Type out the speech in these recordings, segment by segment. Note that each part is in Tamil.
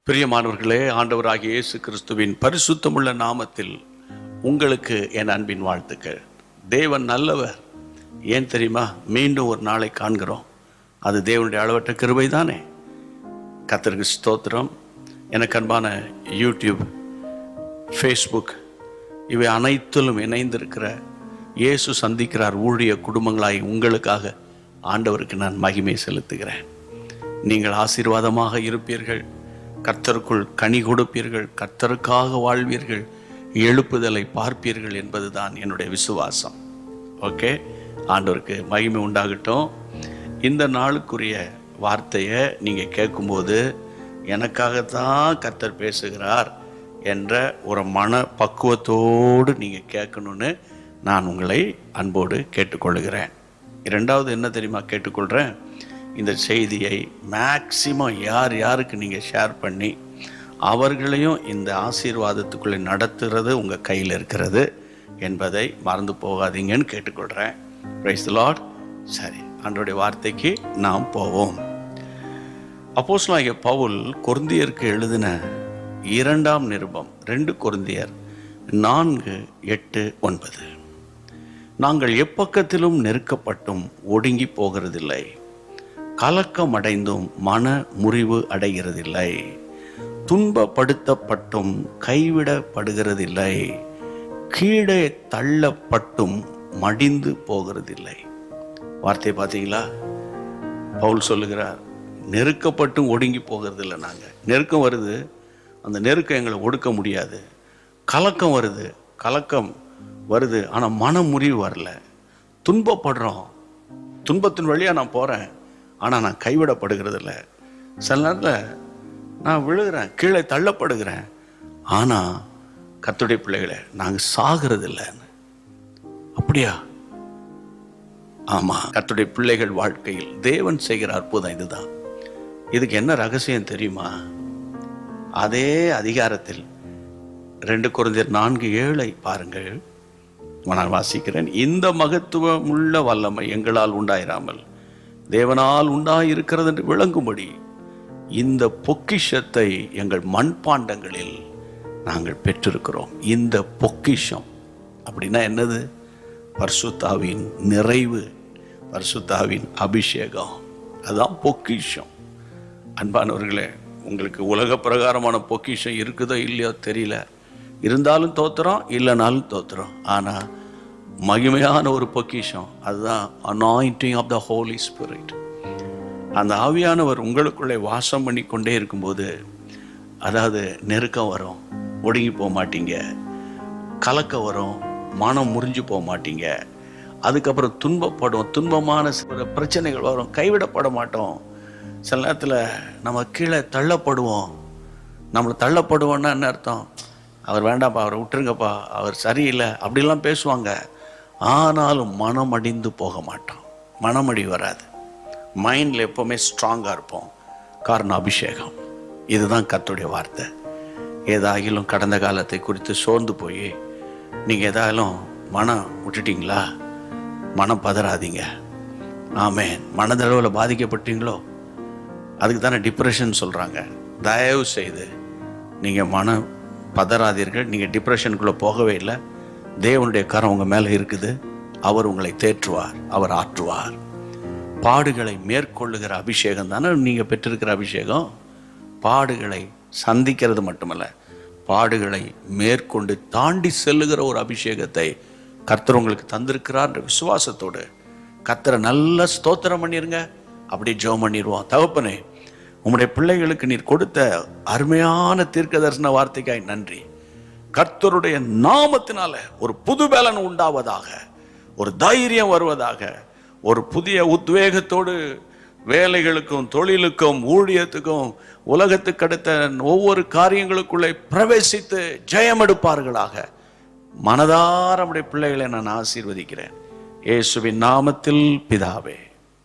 பிரியமானவர்களே, ஆண்டவராகிய இயேசு கிறிஸ்துவின் பரிசுத்தமுள்ள நாமத்தில் உங்களுக்கு என் அன்பின் வாழ்த்துக்கள். தேவன் நல்லவர். ஏன் தெரியுமா? மீண்டும் ஒரு நாளை காண்கிறோம். அது தேவனுடைய அளவற்ற கிருபை தானே. கர்த்தருக்கு ஸ்தோத்திரம். எனக்கு அன்பான யூடியூப், ஃபேஸ்புக் இவை அனைத்திலும் இணைந்திருக்கிற இயேசு சந்திக்கிறார் ஊழிய குடும்பங்களாய் உங்களுக்காக ஆண்டவருக்கு நான் மகிமை செலுத்துகிறேன். நீங்கள் ஆசீர்வாதமாக இருப்பீர்கள், கர்த்தருக்குள் கனி கொடுப்பீர்கள், கர்த்தருக்காக வாழ்வீர்கள், எழுப்புதலை பார்ப்பீர்கள் என்பதுதான் என்னுடைய விசுவாசம். ஓகே, ஆண்டவருக்கு மகிமை உண்டாகட்டும். இந்த நாளுக்குரிய வார்த்தையை நீங்கள் கேட்கும்போது எனக்காகத்தான் கர்த்தர் பேசுகிறார் என்ற ஒரு மன பக்குவத்தோடு நீங்கள் கேட்கணுன்னு நான் உங்களை அன்போடு கேட்டுக்கொள்கிறேன். இரண்டாவது என்ன தெரியுமா கேட்டுக்கொள்கிறேன்? இந்த செய்தியை மேக்சிமம் யாருக்கு நீங்கள் ஷேர் பண்ணி அவர்களையும் இந்த ஆசீர்வாதத்துக்குள்ளே நடத்துகிறது உங்கள் கையில் இருக்கிறது என்பதை மறந்து போகாதீங்கன்னு கேட்டுக்கொள்கிறேன். Praise the Lord. சரி, ஆண்டவருடைய வார்த்தைக்கு நாம் போவோம். அப்போஸ்தலனாகிய பவுல் கொரிந்தியருக்கு எழுதின 2ஆம் நிருபம் 2 கொரிந்தியர் 4:8-9. நாங்கள் எப்பக்கத்திலும் நெருக்கப்பட்டும் ஒடுங்கி போகிறதில்லை, கலக்கம் அடைந்தும் மன முறிவு அடைகிறதில்லை, துன்பப்படுத்தப்பட்டும் கைவிடப்படுகிறதில்லை, கீழே தள்ளப்பட்டும் மடிந்து போகிறதில்லை. வார்த்தையை பார்த்தீங்களா? பவுல் சொல்லுகிறார், நெருக்கப்பட்டும் ஒடுங்கி போகிறதில்லை. நாங்கள் நெருக்கம் வருது, அந்த நெருக்கம் எங்களை ஒடுக்க முடியாது. கலக்கம் வருது, ஆனால் மன முறிவு வரல. துன்பப்படுறோம், துன்பத்தின் வழியாக நான் போகிறேன், ஆனால் நான் கைவிடப்படுகிறது இல்லை. சில நேரத்தில் நான் விழுகிறேன், கீழே தள்ளப்படுகிறேன், ஆனால் கர்த்தருடைய பிள்ளைகளை நாங்கள் சாகிறது இல்லைன்னு. அப்படியா? ஆமாம், கர்த்தருடைய பிள்ளைகள் வாழ்க்கையில் தேவன் செய்கிற அற்புதம் இதுதான். இதுக்கு என்ன ரகசியம் தெரியுமா? அதே அதிகாரத்தில் 2 கொரிந்தியர் 4:7 பாருங்கள். நான் வாசிக்கிறேன். இந்த மகத்துவம் உள்ள வல்லமை எங்களால் உண்டாயிராமல் தேவனால் உண்டாயிருக்கிறது என்று விளங்கும்படி இந்த பொக்கிஷத்தை எங்கள் மண்பாண்டங்களில் நாங்கள் பெற்றிருக்கிறோம். இந்த பொக்கிஷம் அப்படின்னா என்னது? பரிசுத்தாவின் நிறைவு, பரிசுத்தாவின் அபிஷேகம், அதுதான் பொக்கிஷம். அன்பானவர்களே, உங்களுக்கு உலக பிரகாரமான பொக்கிஷம் இருக்குதோ இல்லையோ தெரியல. இருந்தாலும் தோத்துறோம், இல்லைனாலும் தோத்துறோம். ஆனால் மகிமையான ஒரு பொக்கிஷம், அதுதான் anointing of the Holy Spirit. அந்த ஆவியானவர் உங்களுக்குள்ளே வாசம் பண்ணி கொண்டே இருக்கும்போது, அதாவது நெருக்கம் வரும், ஒடுங்கி போக மாட்டீங்க, கலக்கம் வரும், மனம் முறிஞ்சு போக மாட்டீங்க. அதுக்கப்புறம் துன்பமான பிரச்சனைகள் வரும், கைவிடப்பட மாட்டோம். சில நேரத்தில் நம்ம கீழே தள்ளப்படுவோம். நம்மளை தள்ளப்படுவோன்னா என்ன அர்த்தம்? அவர் வேண்டாம்ப்பா, அவரை விட்டுருங்கப்பா, அவர் சரியில்லை அப்படிலாம் பேசுவாங்க. ஆனாலும் மனமடிந்து போக மாட்டோம், மனமடி வராது. மைண்டில் எப்போவுமே ஸ்ட்ராங்காக இருப்போம். காரணம் அபிஷேகம். இதுதான் கர்த்தருடைய வார்த்தை. ஏதாகிலும் கடந்த காலத்தை குறித்து சோர்ந்து போய் நீங்கள் ஏதாகிலும் மனம் விட்டுட்டீங்களா? மனம் பதறாதீங்க. ஆமென். மனதளவில் பாதிக்கப்பட்டீங்களோ? அதுக்கு தானே டிப்ரெஷன் சொல்கிறாங்க. தயவு செய்து நீங்கள் மனம் பதறாதீர்கள். நீங்கள் டிப்ரெஷனுக்குள்ளே போகவே இல்லை. தேவனுடைய கரம் உங்கள் மேலே இருக்குது. அவர் உங்களை தேற்றுவார், அவர் ஆற்றுவார். பாடுகளை மேற்கொள்ளுகிற அபிஷேகம் தானே நீங்கள் பெற்றிருக்கிற அபிஷேகம். பாடுகளை சந்திக்கிறது மட்டுமல்ல, பாடுகளை மேற்கொண்டு தாண்டி செல்லுகிற ஒரு அபிஷேகத்தை கர்த்தர் உங்களுக்கு தந்திருக்கிறார். விசுவாசத்தோடு கர்த்தரை நல்ல ஸ்தோத்திரம் பண்ணிருங்க. அப்படி ஜெபம் பண்ணிடுவோம். தகப்பனே, உம்முடைய பிள்ளைகளுக்கு நீர் கொடுத்த அருமையான தீர்க்க தரிசன வார்த்தைக்காய் நன்றி. கர்த்தருடைய நாமத்தினால ஒரு புது பலன் உண்டாவதாக, ஒரு தைரியம் வருவதாக, ஒரு புதிய உத்வேகத்தோடு வேலைகளுக்கும் தொழிலுக்கும் ஊழியத்துக்கும் உலகத்துக்கு அடுத்த ஒவ்வொரு காரியங்களுக்குள்ளே பிரவேசித்து ஜெயம் எடுப்பார்களாக. மனதார நம்முடைய பிள்ளைகளை நான் ஆசீர்வதிக்கிறேன். இயேசுவின் நாமத்தில் பிதாவே,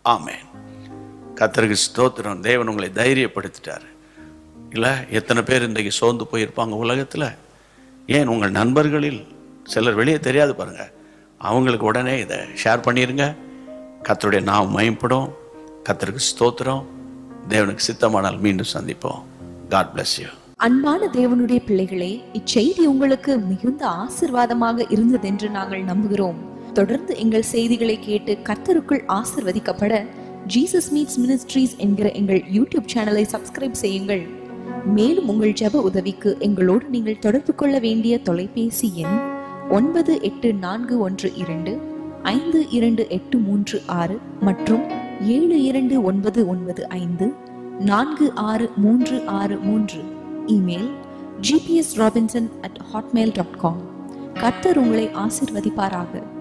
ஆமென். கர்த்தருக்கு ஸ்தோத்திரம். தேவன் உங்களை தைரியப்படுத்திட்டார். இல்லை, எத்தனை பேர் இன்றைக்கு சோர்ந்து போயிருப்பாங்க உலகத்தில். ஏன் உங்கள் நண்பர்களில் சிலர் வெளியே தெரியாது பாருங்கள், அவங்களுக்கு உடனே இதை ஷேர் பண்ணிடுங்க. கர்த்தருடைய நாமம் மகிமைப்படும். கர்த்தருக்கு ஸ்தோத்திரம். தேவனுக்கு சித்தமானால் மீண்டும் சந்திப்போம். God bless you. அன்பான தேவனுடைய பிள்ளைகளே, இச்செய்தி உங்களுக்கு மிகுந்த ஆசீர்வாதமாக இருந்ததென்று நாங்கள் நம்புகிறோம். தொடர்ந்து எங்கள் செய்திகளை கேட்டு கர்த்தருக்குள் ஆசீர்வதிக்கப்பட ஜீசஸ் மீட்ஸ் மினிஸ்ட்ரீஸ் என்கிற எங்கள் யூடியூப் சேனலை சப்ஸ்கிரைப் செய்யுங்கள். மேலும் உங்கள் ஜெப உதவிக்கு எங்களோடு நீங்கள் தொடர்பு கொள்ள வேண்டிய தொலைபேசி எண் 9841252836 மற்றும் 7299546363. Email gpsrobinson@hotmail.com. கர்த்தர் உங்களை ஆசீர்வதிப்பாராக.